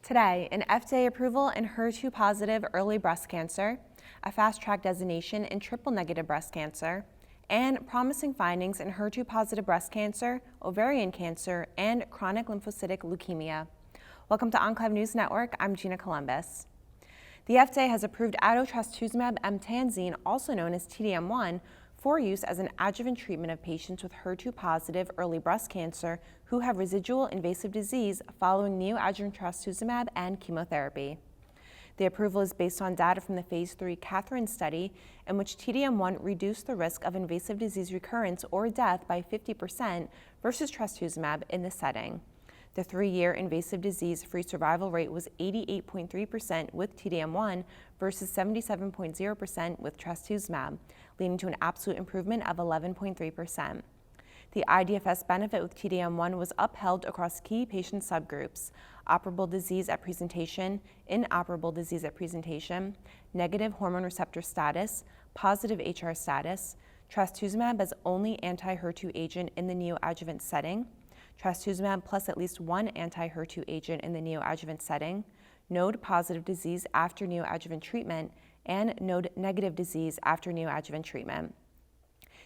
Today, an FDA approval in HER2 positive early breast cancer, a fast track designation in triple negative breast cancer, and promising findings in HER2 positive breast cancer, ovarian cancer, and chronic lymphocytic leukemia. Welcome to Enclave News Network. I'm Gina Columbus. The FDA has approved trastuzumab emtansine, also known as TDM1, for use as an adjuvant treatment of patients with HER2 positive early breast cancer who have residual invasive disease following neoadjuvant trastuzumab and chemotherapy. The approval is based on data from the phase 3 Catherine study, in which TDM1 reduced the risk of invasive disease recurrence or death by 50% versus trastuzumab in this setting. The 3-year invasive disease-free survival rate was 88.3% with TDM1 versus 77.0% with trastuzumab, leading to an absolute improvement of 11.3%. The IDFS benefit with TDM1 was upheld across key patient subgroups: operable disease at presentation, inoperable disease at presentation, negative hormone receptor status, positive HR status, trastuzumab as only anti-HER2 agent in the neoadjuvant setting, trastuzumab plus at least one anti-HER2 agent in the neoadjuvant setting, node-positive disease after neoadjuvant treatment, and node-negative disease after neoadjuvant treatment.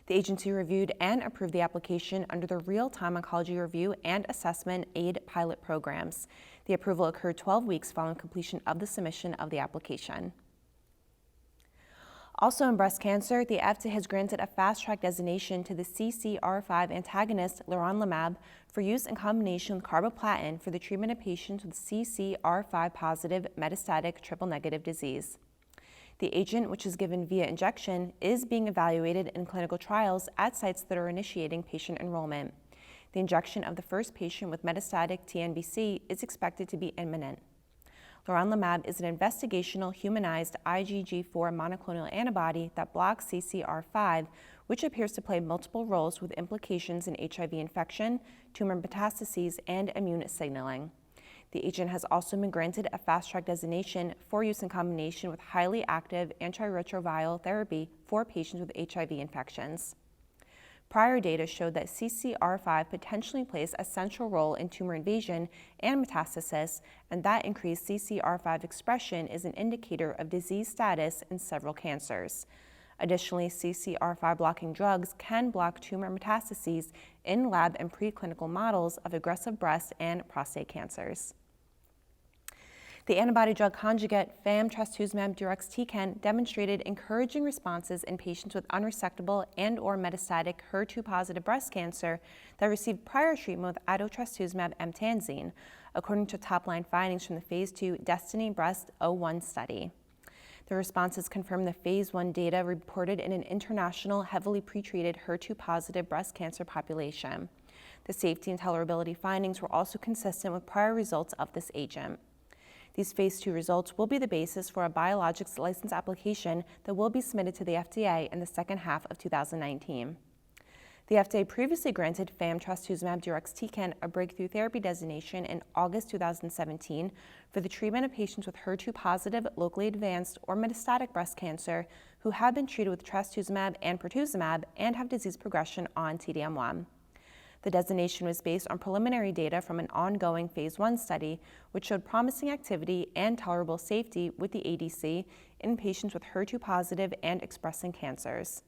The agency reviewed and approved the application under the Real-Time Oncology Review and Assessment Aid pilot programs. The approval occurred 12 weeks following completion of the submission of the application. Also in breast cancer, the FDA has granted a fast-track designation to the CCR5 antagonist leronlimab for use in combination with carboplatin for the treatment of patients with CCR5-positive metastatic triple-negative disease. The agent, which is given via injection, is being evaluated in clinical trials at sites that are initiating patient enrollment. The injection of the first patient with metastatic TNBC is expected to be imminent. Leronlimab is an investigational humanized IgG4 monoclonal antibody that blocks CCR5, which appears to play multiple roles with implications in HIV infection, tumor metastases, and immune signaling. The agent has also been granted a fast-track designation for use in combination with highly active antiretroviral therapy for patients with HIV infections. Prior data showed that CCR5 potentially plays a central role in tumor invasion and metastasis, and that increased CCR5 expression is an indicator of disease status in several cancers. Additionally, CCR5 blocking drugs can block tumor metastases in lab and preclinical models of aggressive breast and prostate cancers. The antibody-drug conjugate trastuzumab deruxtecan demonstrated encouraging responses in patients with unresectable and/or metastatic HER2-positive breast cancer that received prior treatment with trastuzumab emtansine, according to top-line findings from the phase 2 DESTINY-Breast01 study. The responses confirm the phase 1 data reported in an international, heavily pretreated HER2-positive breast cancer population. The safety and tolerability findings were also consistent with prior results of this agent. These phase 2 results will be the basis for a biologics license application that will be submitted to the FDA in the second half of 2019. The FDA previously granted trastuzumab deruxtecan a breakthrough therapy designation in August 2017 for the treatment of patients with HER2-positive, locally advanced, or metastatic breast cancer who have been treated with trastuzumab and pertuzumab and have disease progression on TDM1. The designation was based on preliminary data from an ongoing phase 1 study, which showed promising activity and tolerable safety with the ADC in patients with HER2-positive and expressing cancers.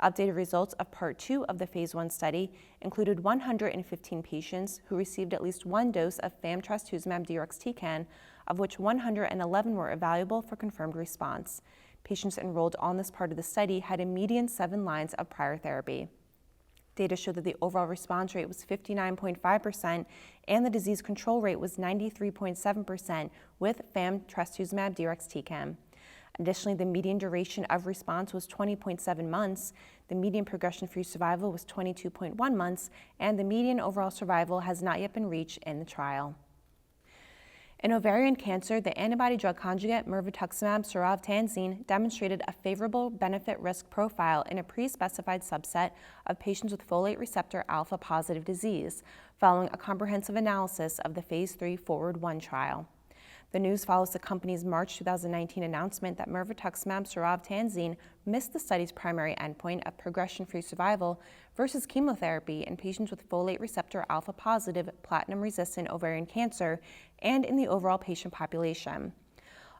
Updated results of Part 2 of the phase 1 study included 115 patients who received at least one dose of trastuzumab deruxtecan, of which 111 were evaluable for confirmed response. Patients enrolled on this part of the study had a median 7 lines of prior therapy. Data showed that the overall response rate was 59.5% and the disease control rate was 93.7% with trastuzumab deruxtecan. Additionally, the median duration of response was 20.7 months, the median progression-free survival was 22.1 months, and the median overall survival has not yet been reached in the trial. In ovarian cancer, the antibody-drug conjugate mirvetuximab soravtansine demonstrated a favorable benefit-risk profile in a pre-specified subset of patients with folate receptor alpha-positive disease, following a comprehensive analysis of the phase 3 FORWARD-1 trial. The news follows the company's March 2019 announcement that mirvetuximab soravtansine missed the study's primary endpoint of progression-free survival versus chemotherapy in patients with folate receptor alpha-positive platinum-resistant ovarian cancer and in the overall patient population.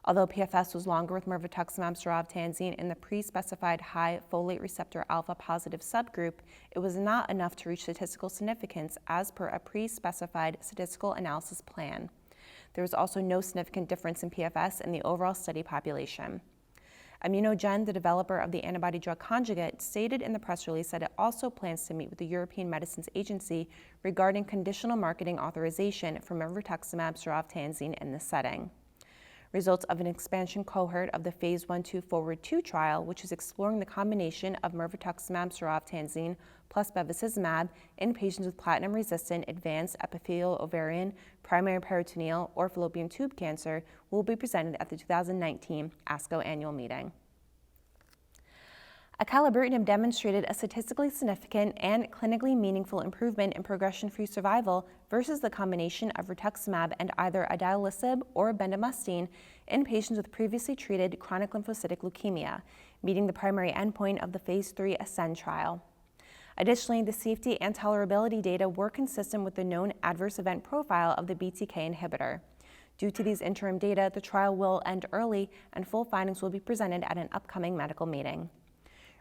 Although PFS was longer with mirvetuximab soravtansine in the pre-specified high folate receptor alpha-positive subgroup, it was not enough to reach statistical significance as per a pre-specified statistical analysis plan. There was also no significant difference in PFS in the overall study population. ImmunoGen, the developer of the antibody-drug conjugate, stated in the press release that it also plans to meet with the European Medicines Agency regarding conditional marketing authorization for mirvetuximab soravtansine in this setting. Results of an expansion cohort of the phase 1/2 FORWARD-2 trial, which is exploring the combination of mirvetuximab soravtansine plus bevacizumab in patients with platinum-resistant advanced epithelial ovarian, primary peritoneal, or fallopian tube cancer, will be presented at the 2019 ASCO annual meeting. Acalabrutinib demonstrated a statistically significant and clinically meaningful improvement in progression-free survival versus the combination of rituximab and either idelalisib or bendamustine in patients with previously treated chronic lymphocytic leukemia, meeting the primary endpoint of the phase 3 ASCEND trial. Additionally, the safety and tolerability data were consistent with the known adverse event profile of the BTK inhibitor. Due to these interim data, the trial will end early and full findings will be presented at an upcoming medical meeting.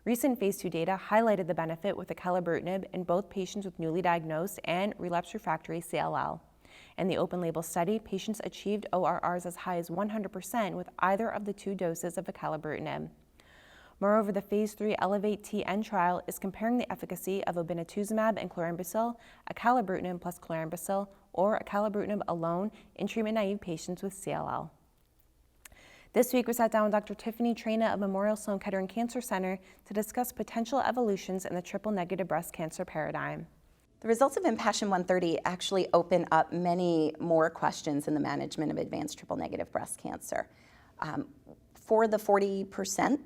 Recent phase 2 data highlighted the benefit with acalabrutinib in both patients with newly diagnosed and relapsed refractory CLL. In the open-label study, patients achieved ORRs as high as 100% with either of the 2 doses of acalabrutinib. Moreover, the phase 3 ELEVATE-TN trial is comparing the efficacy of obinutuzumab and chlorambucil, acalabrutinib plus chlorambucil, or acalabrutinib alone in treatment-naive patients with CLL. This week, we sat down with Dr. Tiffany Traina of Memorial Sloan Kettering Cancer Center to discuss potential evolutions in the triple-negative breast cancer paradigm. The results of IMpassion130 actually open up many more questions in the management of advanced triple-negative breast cancer. For the 40%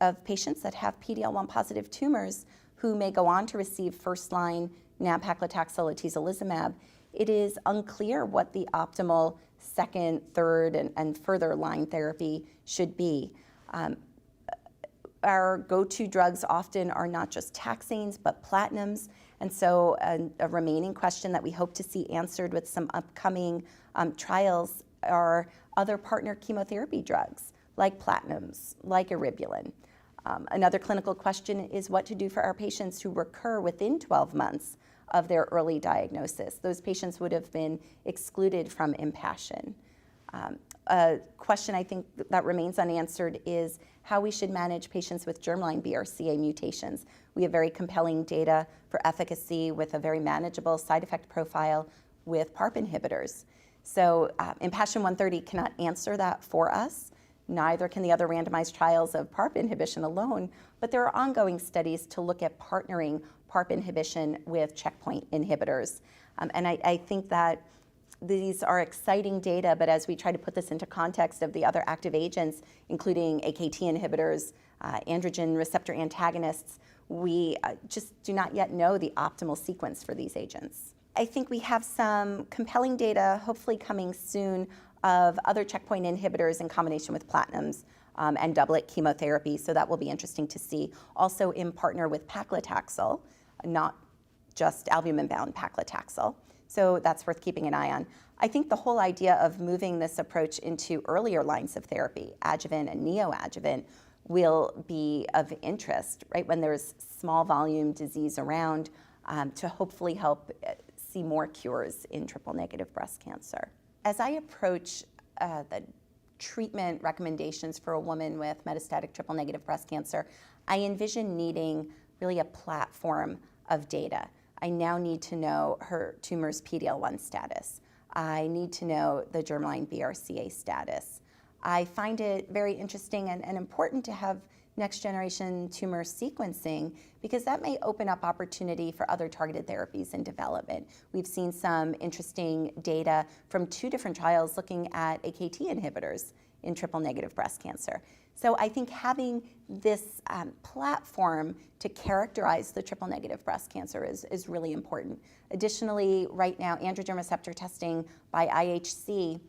of patients that have PD-L1 positive tumors who may go on to receive first-line nab-paclitaxel atezolizumab, it is unclear what the optimal second, third, and further line therapy should be. Our go-to drugs often are not just taxanes, but platinums. And so a remaining question that we hope to see answered with some upcoming trials are other partner chemotherapy drugs, like platinums, like eribulin. Another clinical question is what to do for our patients who recur within 12 months of their early diagnosis. Those patients would have been excluded from IMpassion. A question I think that remains unanswered is how we should manage patients with germline BRCA mutations. We have very compelling data for efficacy with a very manageable side effect profile with PARP inhibitors. So IMpassion130 cannot answer that for us. Neither can the other randomized trials of PARP inhibition alone, but there are ongoing studies to look at partnering PARP inhibition with checkpoint inhibitors. And I think that these are exciting data, but as we try to put this into context of the other active agents, including AKT inhibitors, androgen receptor antagonists, we just do not yet know the optimal sequence for these agents. I think we have some compelling data, hopefully coming soon, of other checkpoint inhibitors in combination with platinums and doublet chemotherapy, so that will be interesting to see. Also in partner with paclitaxel, not just albumin-bound paclitaxel. So that's worth keeping an eye on. I think the whole idea of moving this approach into earlier lines of therapy, adjuvant and neoadjuvant, will be of interest, right, when there's small volume disease around to hopefully help see more cures in triple-negative breast cancer. As I approach the treatment recommendations for a woman with metastatic triple-negative breast cancer, I envision needing really a platform of data. I now need to know her tumor's PD-L1 status. I need to know the germline BRCA status. I find it very interesting and important to have next-generation tumor sequencing because that may open up opportunity for other targeted therapies in development. We've seen some interesting data from 2 different trials looking at AKT inhibitors in triple-negative breast cancer. So I think having this platform to characterize the triple-negative breast cancer is really important. Additionally, right now, androgen receptor testing by IHC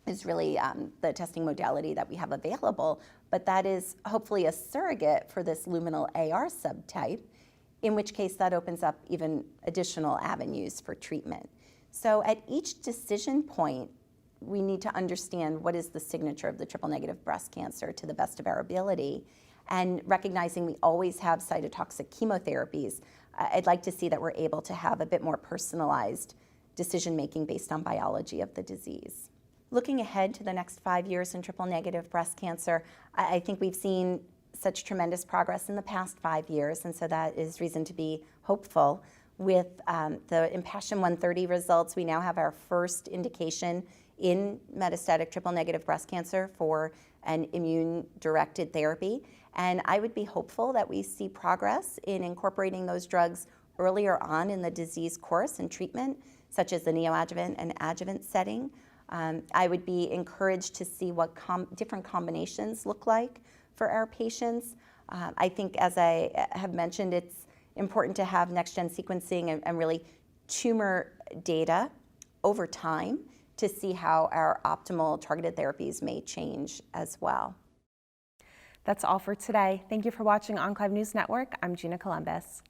is really the testing modality that we have available, but that is hopefully a surrogate for this luminal AR subtype, in which case that opens up even additional avenues for treatment. So at each decision point, we need to understand what is the signature of the triple-negative breast cancer to the best of our ability, and recognizing we always have cytotoxic chemotherapies. I'd like to see that we're able to have a bit more personalized decision-making based on biology of the disease. Looking ahead to the next 5 years in triple-negative breast cancer, I think we've seen such tremendous progress in the past 5 years, and so that is reason to be hopeful. With the Impassion 130 results, we now have our first indication in metastatic triple-negative breast cancer for an immune-directed therapy, and I would be hopeful that we see progress in incorporating those drugs earlier on in the disease course and treatment, such as the neoadjuvant and adjuvant setting. I would be encouraged to see what different combinations look like for our patients. I think, as I have mentioned, it's important to have next-gen sequencing and really tumor data over time to see how our optimal targeted therapies may change as well. That's all for today. Thank you for watching Enclave News Network. I'm Gina Columbus.